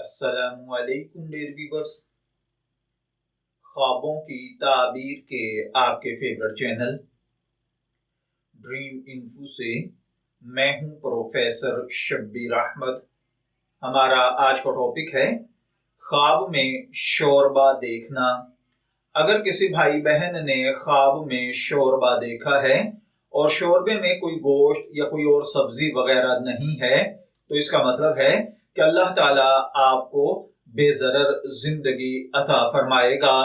السلام علیکم dear viewers, خوابوں کی تعبیر کے آپ کے فیورٹ چینل ڈریم انفو سے میں ہوں پروفیسر شبیر احمد۔ ہمارا آج کا ٹاپک ہے خواب میں شوربہ دیکھنا۔ اگر کسی بھائی بہن نے خواب میں شوربہ دیکھا ہے اور شوربے میں کوئی گوشت یا کوئی اور سبزی وغیرہ نہیں ہے تو اس کا مطلب ہے کہ اللہ تعالیٰ آپ کو بے ضرر زندگی عطا فرمائے گا۔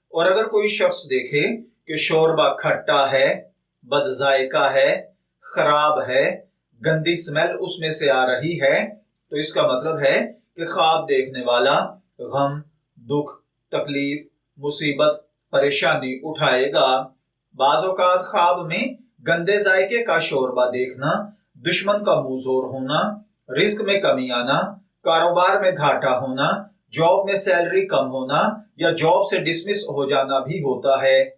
اور اگر کوئی شخص دیکھے کہ شوربہ کھٹا ہے، بد ذائقہ ہے، خراب ہے، گندی سمیل اس میں سے آ رہی ہے تو اس کا مطلب ہے کہ خواب دیکھنے والا غم، دکھ، تکلیف، مصیبت، پریشانی اٹھائے گا۔ بعض اوقات خواب میں گندے ذائقے کا شوربہ دیکھنا، دشمن کا منہ زور ہونا، رزق میں کمی آنا، کاروبار میں گھاٹا ہونا، جاب میں سیلری کم ہونا یا جاب سے ڈسمس ہو جانا بھی ہوتا ہے۔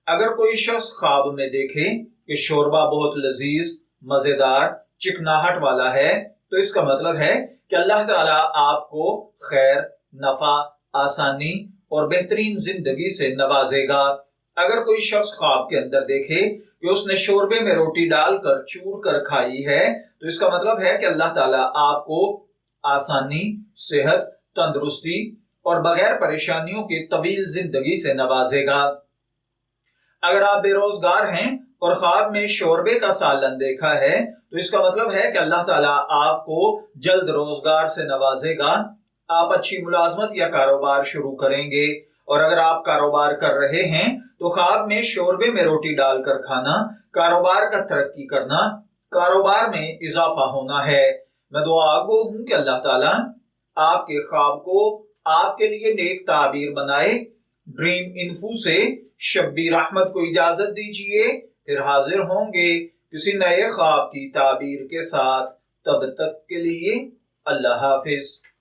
اگر کوئی شخص خواب میں دیکھے کہ شوربہ بہت لذیذ، مزیدار، چکناہٹ والا ہے تو اس کا مطلب ہے کہ اللہ تعالیٰ آپ کو خیر، نفع، آسانی اور بہترین زندگی سے نوازے گا۔ اگر کوئی شخص خواب کے اندر دیکھے کہ اس نے شوربے میں روٹی ڈال کر چور کر کھائی ہے تو اس کا مطلب ہے کہ اللہ تعالیٰ آپ کو آسانی، صحت، تندرستی اور بغیر پریشانیوں کی طویل زندگی سے نوازے گا۔ اگر آپ بے روزگار ہیں اور خواب میں شوربے کا سالن دیکھا ہے تو اس کا مطلب ہے کہ اللہ تعالیٰ آپ کو جلد روزگار سے نوازے گا۔ آپ اچھی ملازمت یا کاروبار شروع کریں گے۔ اور اگر آپ کاروبار کر رہے ہیں تو خواب میں شوربے میں روٹی ڈال کر کھانا، کاروبار کا ترقی کرنا، کاروبار میں اضافہ ہونا ہے۔ میں دعا گو ہوں کہ اللہ تعالیٰ آپ کے خواب کو آپ کے لیے نیک تعبیر بنائے۔ ڈریم انفو سے شبیر احمد کو اجازت دیجیے، پھر حاضر ہوں گے کسی نئے خواب کی تعبیر کے ساتھ۔ تب تک کے لیے اللہ حافظ۔